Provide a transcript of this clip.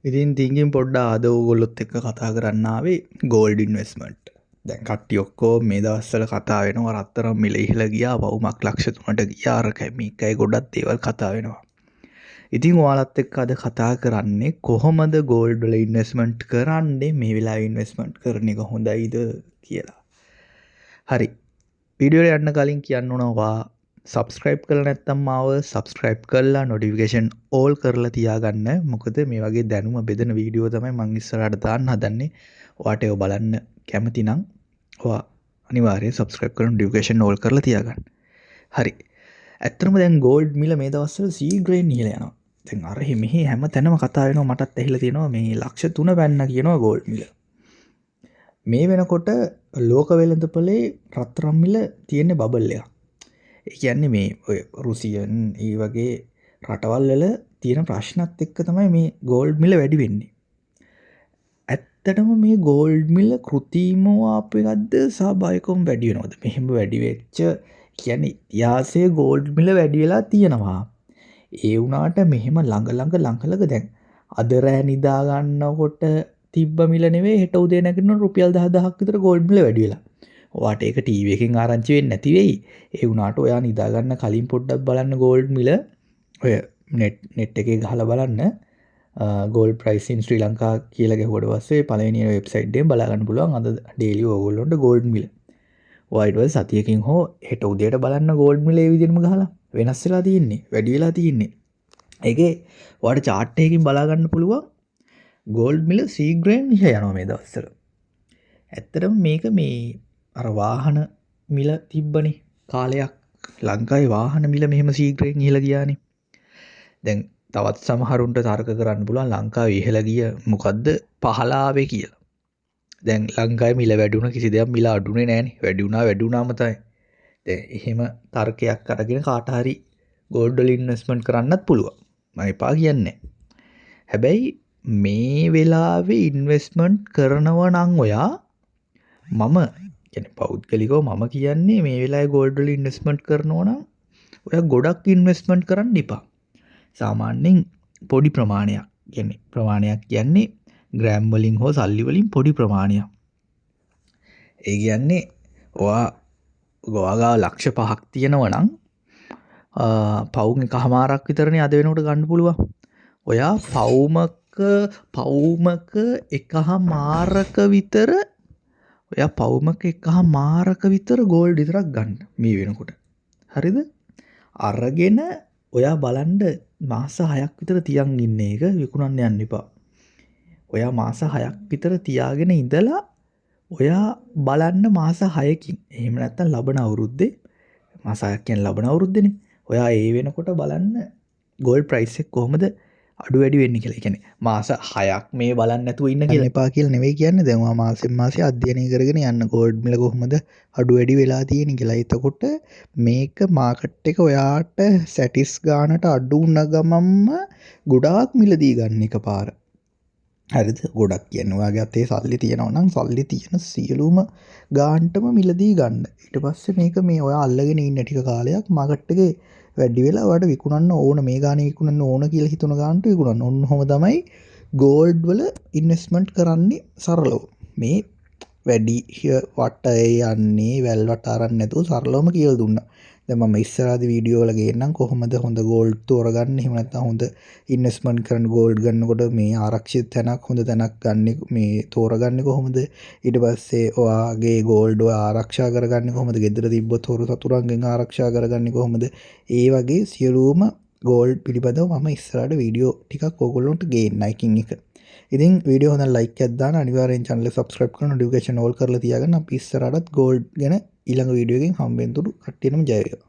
ඉතින් තිංකින් පොඩ්ඩක් අද ඕගොල්ලොත් එක්ක කතා කරන්න ආවේ ගෝල්ඩ් ඉන්වෙස්ට්මන්ට්. දැන් කට්ටිය ඔක්කොම මේ දවස්වල කතා වෙනවා රත්තරන් මිල ඉහළ ගියා, වවුමක් ලක්ෂ 3ට ගියා, අරකයි මේකයි ගොඩක් දේවල් කතා වෙනවා. ඉතින් ඔයාලත් එක්ක අද කතා කරන්නේ කොහොමද ගෝල්ඩ් වල ඉන්වෙස්ට්මන්ට් කරන්නේ, මේ වෙලාවේ ඉන්වෙස්ට්මන්ට් කරන එක හොඳයිද කියලා. හරි. වීඩියෝ යන්න කලින් කියන්න ඕනවා සබස්ක්‍රයිබ් කරලා නැත්නම් මාව සබස්ක්‍රයිබ් කරලා නොටිෆිකේෂන් ඕල් කරලා තියාගන්න. මොකද මේ වගේ දැනුම බෙදෙන වීඩියෝ තමයි මම ඉස්සරහට දාන්න හදන්නේ. ඔයාට ඒව බලන්න කැමති නම් ඔයා අනිවාර්යයෙන් සබස්ක්‍රයිබ් කරලා නොටිෆිකේෂන් ඕල් කරලා තියාගන්න. හරි. ඇත්තටම දැන් ගෝල්ඩ් මිල මේ දවස්වල සීග්‍රේන් ඉහළ යනවා. දැන් අර මෙහි හැම තැනම කතා වෙනවා, මටත් ඇහිලා තියෙනවා මේ ලක්ෂ 3 පැන්න කියනවා ගෝල්ඩ් මිල. මේ වෙනකොට ලෝක වෙළඳපොලේ රත්තරන් මිල තියෙන බබල් එකක්. ඒ කියන්නේ මේ ඔය රුසියන් ඒ වගේ රටවල් වල තියෙන ප්‍රශ්නත් එක්ක තමයි මේ ගෝල්ඩ් මිල වැඩි වෙන්නේ. ඇත්තටම මේ ගෝල්ඩ් මිල කෘතිමව ආපු එකක්ද ස්වාභාවිකවම වැඩි වෙනවද? මෙහෙම වැඩි වෙච්ච කියන්නේ ඉතිහාසයේ ගෝල්ඩ් මිල වැඩි වෙලා තියෙනවා. ඒ වුණාට මෙහෙම ළඟ දැන් අද රෑ නිදා ගන්නකොට තිබ්බ මිල නෙවෙයි හෙට උදේ නැගිටිනකොට රුපියල් 10000ක් විතර ගෝල්ඩ් මිල වැඩි වෙලා. ඔයාට ඒක ටීවී එකෙන් ආරංචි වෙන්නේ නැති වෙයි. ඒ වුණාට ඔයා නිදා ගන්න කලින් පොඩ්ඩක් බලන්න ගෝල්ඩ් මිල. ඔය net එකේ ගහලා බලන්න gold price in Sri Lanka කියලා ගහුවට පස්සේ පළවෙනි වෙබ්සයිට් එකෙන් බලා ගන්න පුළුවන් අද daily ඕගොල්ලොන්ට gold මිල. ඔයා ඊට පස්සේ සතියකින් හෝ හෙට උදේට බලන්න gold මිල ඒ විදිහටම ගහලා වෙනස් වෙලා තියෙන්නේ, වැඩි වෙලා තියෙන්නේ. ඒකේ ඔයාට chart එකකින් බලා ගන්න පුළුවන් gold මිල සීග්‍රේන් ඉහළ යනවා මේ දවස්වල. ඇත්තටම මේක මේ අර වාහන මිල තිබ්බනේ කාලයක් ලංකාවේ වාහන මිල මෙහෙම සීග්‍රයෙන් ඉහළ ගියානේ. දැන් තවත් සමහරුන්ට තර්ක කරන්න පුළුවන් ලංකාවේ ඉහළ ගිය මොකද්ද පහලාවේ කියලා. දැන් ලංකාවේ මිල වැඩි වුණ කිසි දෙයක් මිල අඩුනේ නැහනේ. වැඩි වුණාම තමයි. දැන් එහෙම තර්කයක් අරගෙන කාට හරි ගෝල්ඩ් වල ඉන්වෙස්ට්මන්ට් කරන්නත් පුළුවන්. මම එපා කියන්නේ. හැබැයි මේ වෙලාවේ ඉන්වෙස්ට්මන්ට් කරනවා නම් ඔයා මම කියන්නේ පෞද්ගලිකව මම කියන්නේ මේ වෙලාවේ ගෝල්ඩ් වල ඉන්වෙස්ට්මන්ට් කරනවා නම් ඔයා ගොඩක් ඉන්වෙස්ට්මන්ට් කරන්න එපා. සාමාන්‍යයෙන් පොඩි ප්‍රමාණයක්. කියන්නේ ප්‍රමාණයක් කියන්නේ ග්‍රෑම් වලින් හෝ සල්ලි වලින් පොඩි ප්‍රමාණයක්. ඒ කියන්නේ ඔයා ගාව ලක්ෂ 5ක් තියෙනවා නම් පවුම් එකමාරක් විතරනේ අද වෙනකොට ගන්න පුළුවන්. ඔයා පවුමක එකමාරක විතර ඔයා පවුමක එකමාරක විතර ගෝල්ඩ් විතරක් ගන්න මේ වෙනකොට. හරිද? අරගෙන ඔයා බලන්න මාස 6ක් විතර තියන් ඉන්න එක විකුණන්න යන්න එපා. ඔයා මාස 6ක් විතර තියාගෙන ඉඳලා ඔයා බලන්න මාස 6කින්. එහෙම නැත්නම් ලබන අවුරුද්දේ මාස 6ක් කියන්නේ ලබන අවුරුද්දේනේ. ඔයා ඒ වෙනකොට බලන්න ගෝල්ඩ් ප්‍රයිස් එක කොහොමද අඩු වැඩි වෙන්නේ කියලා. ඒ කියන්නේ මාස 6ක් මේ බලන්න නැතුව ඉන්න කියලා එපා කියලා නෙවෙයි කියන්නේ. දැන් ඔයා මාසෙන් මාසේ අධ්‍යයනය කරගෙන යන්න ගෝල්ඩ් මිල කොහොමද අඩු වැඩි වෙලා තියෙන්නේ කියලා. එතකොට මේක මාකට් එක ඔයාට සැටිස් ගානට අඩු වුණ ගමන්ම ගොඩාක් මිලදී ගන්න එකපාර. හරිද? ගොඩක් කියන්නේ ඔයාගේ අතේ සල්ලි තියෙනවා නම් සල්ලි තියෙන සියලුම ගාන්ටම මිලදී ගන්න. ඊට පස්සේ මේක මේ ඔයා අල්ලගෙන ඉන්න ටික කාලයක් මාකට් එකේ වැඩි වෙලා ඔයාට විකුණන්න ඕන, මේ ගානේ විකුණන්න ඕන කියලා හිතන ගානට විකුණන්න. ඔන්නෝම තමයි ගෝල්ඩ් වල ඉන්වෙස්ට්මන්ට් කරන්නේ සරලව. මේ වැඩි වටේ යන්නේ වැල් වට අරන් නැතුව සරලවම කියලා දුන්නා. දැන් මම ඉස්සරහදී වීඩියෝ වල ගේන්නම් කොහොමද හොඳ ගෝල්ඩ් තෝරගන්න. එහෙම නැත්නම් හොඳ ඉන්වෙස්ට්මන්ට් කරන්න ගෝල්ඩ් ගන්නකොට මේ ආරක්ෂිත තැනක් හොඳ තැනක් ගන්න මේ තෝරගන්නේ කොහොමද? ඊට පස්සේ ඔයාගේ ගෝල්ඩ් ඔය ආරක්ෂා කරගන්නේ කොහොමද? ගෙදර තිබ්බොත් හොරු සතුරන්ගෙන් ආරක්ෂා කරගන්නේ කොහොමද? ඒ වගේ සියලුම ගෝල්ඩ් පිළිබඳව මම ඉස්සරහට වීඩියෝ ටිකක් ඕගොල්ලන්ට ගේන්න එකින් එක. ඉතින් වීඩියෝ හොඳ ලයික් එකක් දාන්න, අනිවාර්යෙන් channel එක subscribe කරන්න, notification all කරලා තියාගන්න. අපි ඉස්සරහටත් ගෝල්ඩ් ගැන ඊළඟ වීඩියෝ එකකින් හම්බෙන්න තුරු කට්ටියටම ජය වේවා.